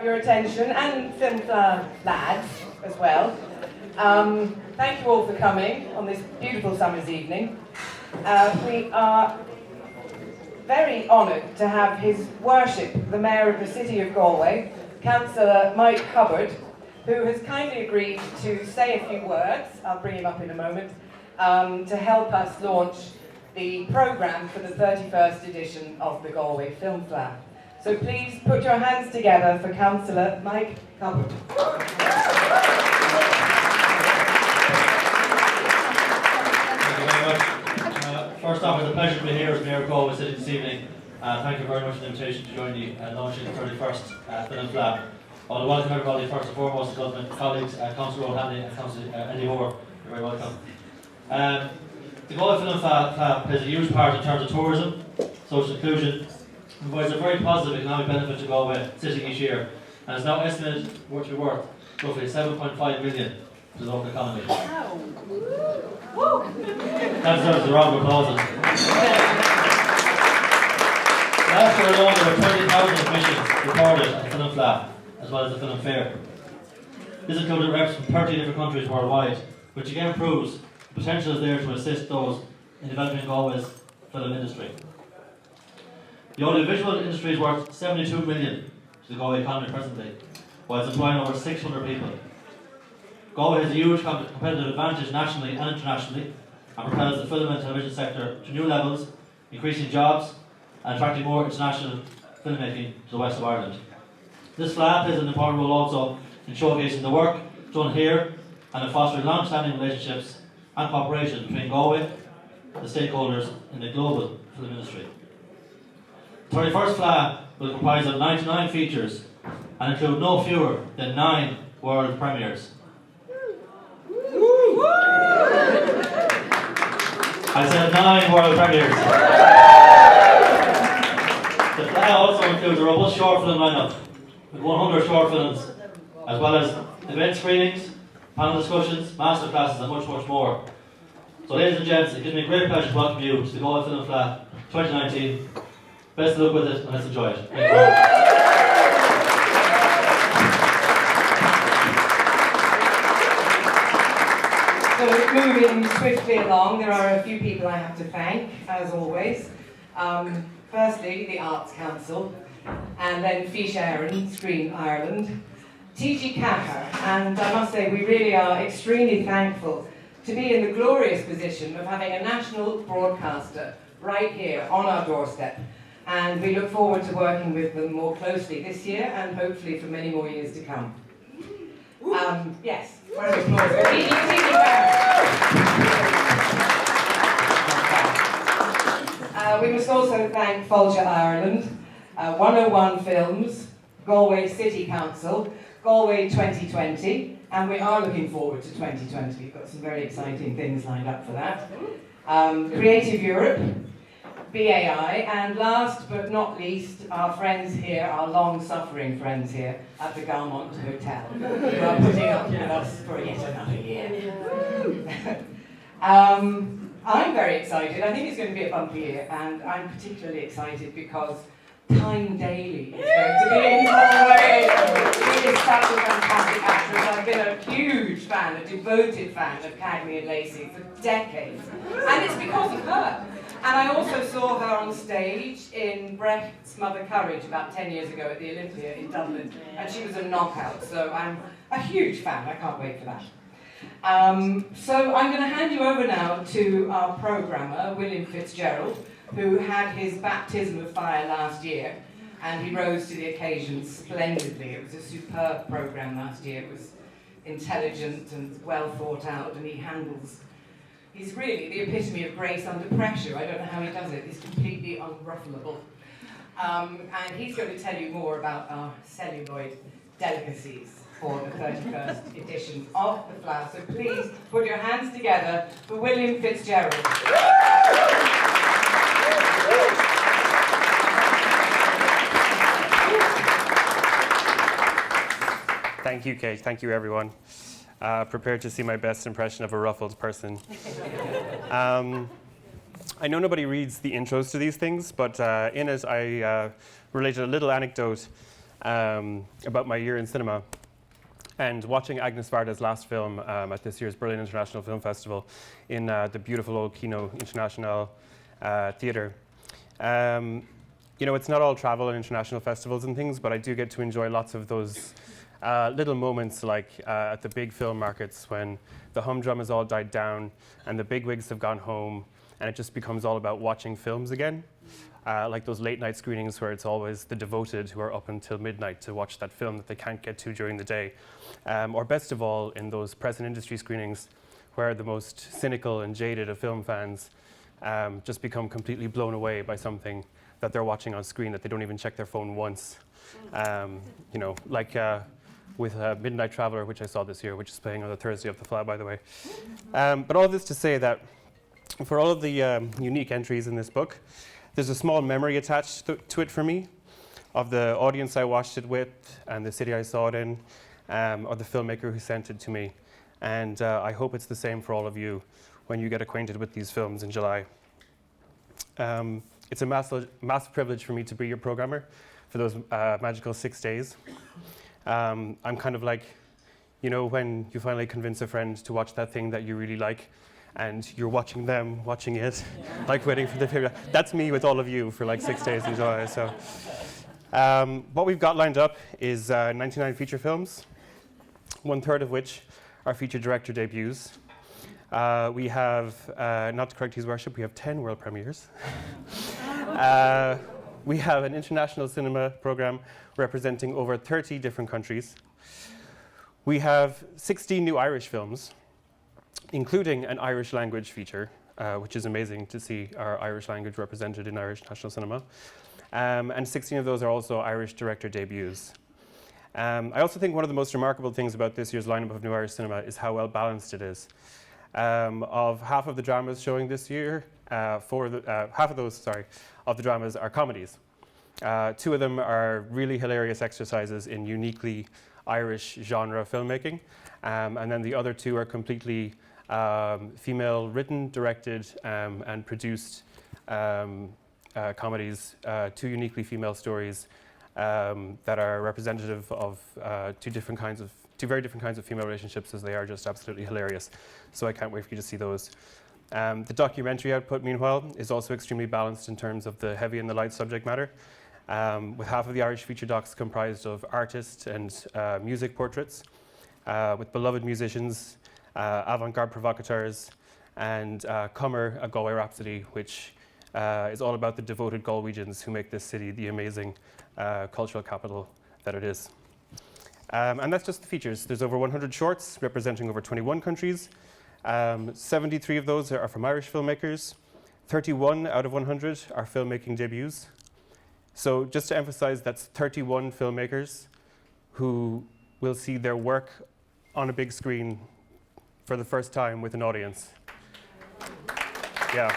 your attention, and Film Fleadh lads as well. Thank you all for coming on this beautiful summer's evening. We are very honoured to have His Worship, the Mayor of the City of Galway, Councillor Mike Cubbard, who has kindly agreed to say a few words, I'll bring him up in a moment, to help us launch the programme for the 31st edition of the Galway Film Fleadh. So please put your hands together for Councillor Mike Cubbard. First off, it's a pleasure to be here as Mayor of Galway City this evening. Thank you very much for the invitation to join the launching the 31st Film Fleadh. I want to welcome everybody first and foremost, the government colleagues, Councillor O'Hanley and Councillor Eddie Moore. You're very welcome. The Galway Film Fleadh plays a huge part in terms of tourism, social inclusion, and provides a very positive economic benefit to Galway City each year, and is now estimated to be worth roughly 7.5 million to the local economy. That deserves a round of applause. Last year alone, there were 20,000 admissions recorded at the Film Fleadh, as well as the film fair. This included reps from 30 different countries worldwide, which again proves the potential is there to assist those in developing Galway's film industry. The audiovisual industry is worth 72 million to the Galway economy presently, while it's employing over 600 people. Galway has a huge competitive advantage nationally and internationally, and propels the film and television sector to new levels, increasing jobs and attracting more international filmmaking to the west of Ireland. This fleadh plays an important role also in showcasing the work done here and in fostering long-standing relationships and cooperation between Galway and the stakeholders in the global film industry. The 31st fleadh will comprise of 99 features and include no fewer than 9 world premieres. I said 9 world premieres. The fleadh also includes a robust short film lineup with 100 short films, as well as event screenings, panel discussions, masterclasses and much, much more. So ladies and gents, it gives me a great pleasure to welcome you to the Galway Film Fleadh 2019. Best of luck with it and let's enjoy it. Thank you very much. So moving swiftly along, there are a few people I have to thank, as always. Firstly, the Arts Council, and then Fish Aaron, Screen Ireland, TG Caher, and I must say we really are extremely thankful to be in the glorious position of having a national broadcaster right here on our doorstep, and we look forward to working with them more closely this year and hopefully for many more years to come. Yes, round of applause for TG Caher. We must also thank Folger Ireland, 101 Films, Galway City Council, Galway 2020, and we are looking forward to 2020. We've got some very exciting things lined up for that. Creative Europe, BAI, and last but not least, our friends here, our long-suffering friends here at the Galmont Hotel, who are putting up with us for yet another year. I'm very excited. I think it's going to be a bumpy year, and I'm particularly excited because Time Daly is going to be in Galway. She is such a fantastic actress. I've been a huge fan, a devoted fan of Cagney and Lacey for decades, and it's because of her. And I also saw her on stage in Brecht's Mother Courage about 10 years ago at the Olympia in Dublin, and she was a knockout, so I'm a huge fan. I can't wait for that. So I'm going to hand you over now to our programmer, William Fitzgerald, who had his baptism of fire last year, and he rose to the occasion splendidly. It was a superb programme last year. It was intelligent and well thought out, and he's really the epitome of grace under pressure. I don't know how he does it. He's completely unruffleable. And he's going to tell you more about our celluloid delicacies for the 31st edition of the Fleadh. So please put your hands together for William Fitzgerald. Thank you, Kate. Thank you, everyone. Prepared to see my best impression of a ruffled person. I know nobody reads the intros to these things, but in it I related a little anecdote about my year in cinema. And watching Agnes Varda's last film at this year's Berlin International Film Festival in the beautiful old Kino International Theatre. It's not all travel and international festivals and things, but I do get to enjoy lots of those little moments like at the big film markets when the humdrum has all died down and the bigwigs have gone home and it just becomes all about watching films again. Like those late night screenings where it's always the devoted who are up until midnight to watch that film that they can't get to during the day. Or best of all, in those present industry screenings where the most cynical and jaded of film fans just become completely blown away by something that they're watching on screen that they don't even check their phone once. Like with Midnight Traveller, which I saw this year, which is playing on the Thursday of the Fleadh, by the way. But all this to say that for all of the unique entries in this book, there's a small memory attached to it for me of the audience I watched it with and the city I saw it in, or the filmmaker who sent it to me. And I hope it's the same for all of you when you get acquainted with these films in July. It's a massive privilege for me to be your programmer for those magical 6 days. I'm kind of like, when you finally convince a friend to watch that thing that you really like, and you're watching them watching it, like waiting for the period. That's me with all of you for like 6 days in July. So, what we've got lined up is 99 feature films, 1/3 of which are feature director debuts. We have, not to correct His Worship, we have 10 world premieres. We have an international cinema program representing over 30 different countries. We have 16 new Irish films, including an Irish language feature, which is amazing to see our Irish language represented in Irish national cinema. And 16 of those are also Irish director debuts. I also think one of the most remarkable things about this year's lineup of new Irish cinema is how well balanced it is. Of half of the dramas showing this year, half of those of the dramas are comedies. 2 of them are really hilarious exercises in uniquely Irish genre filmmaking, and then the other 2 are completely female written, directed, and produced comedies, 2 uniquely female stories that are representative of 2 very different kinds of female relationships, as they are just absolutely hilarious. So I can't wait for you to see those. The documentary output, meanwhile, is also extremely balanced in terms of the heavy and the light subject matter, with half of the Irish feature docs comprised of artist and music portraits, with beloved musicians, avant-garde provocateurs, and Cummer, a Galway Rhapsody, which is all about the devoted Galwegians who make this city the amazing cultural capital that it is. And that's just the features. There's over 100 shorts representing over 21 countries. 73 of those are from Irish filmmakers. 31 out of 100 are filmmaking debuts. So just to emphasize, that's 31 filmmakers who will see their work on a big screen for the first time with an audience. Yeah.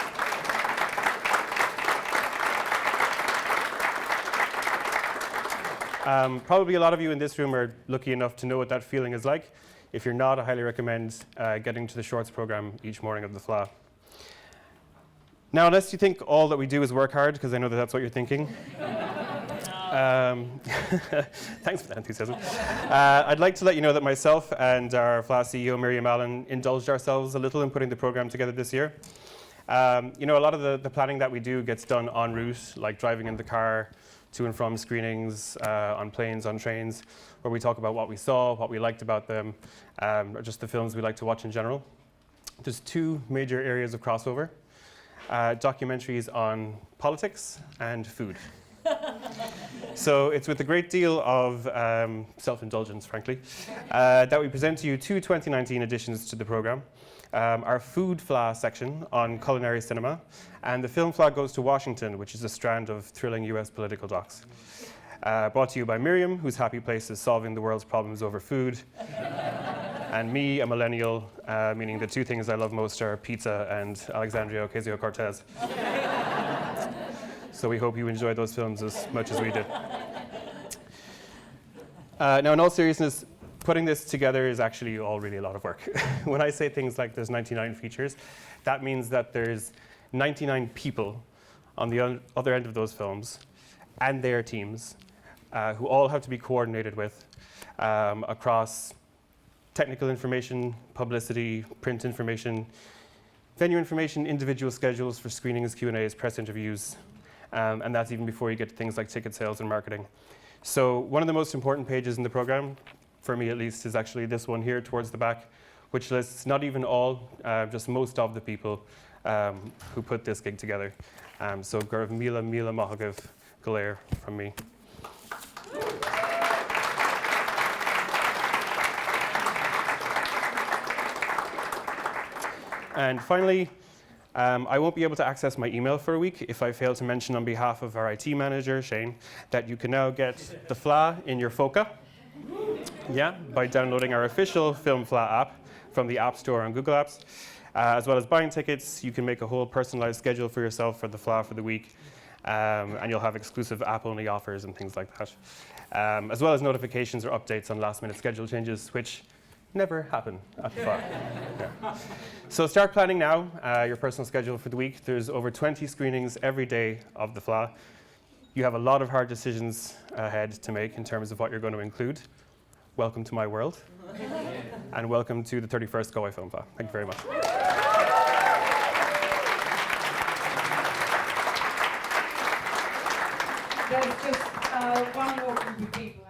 Probably a lot of you in this room are lucky enough to know what that feeling is like. If you're not, I highly recommend getting to the Shorts program each morning of the Fleadh. Now, unless you think all that we do is work hard, because I know that that's what you're thinking. Thanks for that enthusiasm. I'd like to let you know that myself and our Fleadh CEO, Miriam Allen, indulged ourselves a little in putting the program together this year. A lot of the planning that we do gets done en route, like driving in the car, to and from screenings, on planes, on trains, where we talk about what we saw, what we liked about them, or just the films we like to watch in general. There's 2 major areas of crossover, documentaries on politics and food. So it's with a great deal of self-indulgence, frankly, that we present to you 2 2019 additions to the program. Our Food Fleadh section on culinary cinema, and the Film Fleadh Goes to Washington, which is a strand of thrilling US political docs. Brought to you by Miriam, whose happy place is solving the world's problems over food, and me, a millennial, meaning the 2 things I love most are pizza and Alexandria Ocasio-Cortez. So we hope you enjoyed those films as much as we did. Now, in all seriousness, putting this together is actually all really a lot of work. When I say things like there's 99 features, that means that there's 99 people on the other end of those films and their teams who all have to be coordinated with across technical information, publicity, print information, venue information, individual schedules for screenings, Q&As, press interviews, and that's even before you get to things like ticket sales and marketing. So one of the most important pages in the program, for me at least, is actually this one here towards the back, which lists not even all, just most of the people who put this gig together. So Gurv Mila Mahagav Galer from me. And finally, I won't be able to access my email for a week if I fail to mention on behalf of our IT manager, Shane, that you can now get the Fleadh in your Foca, by downloading our official Film Fleadh app from the App Store on Google Apps. As well as buying tickets, you can make a whole personalized schedule for yourself for the Fleadh for the week, and you'll have exclusive app-only offers and things like that. As well as notifications or updates on last-minute schedule changes, which never happen at the Fleadh. So start planning now your personal schedule for the week. There's over 20 screenings every day of the Fleadh. You have a lot of hard decisions ahead to make in terms of what you're going to include. Welcome to my world. And welcome to the 31st Galway Film Fleadh. Thank you very much. There's just one more group of people.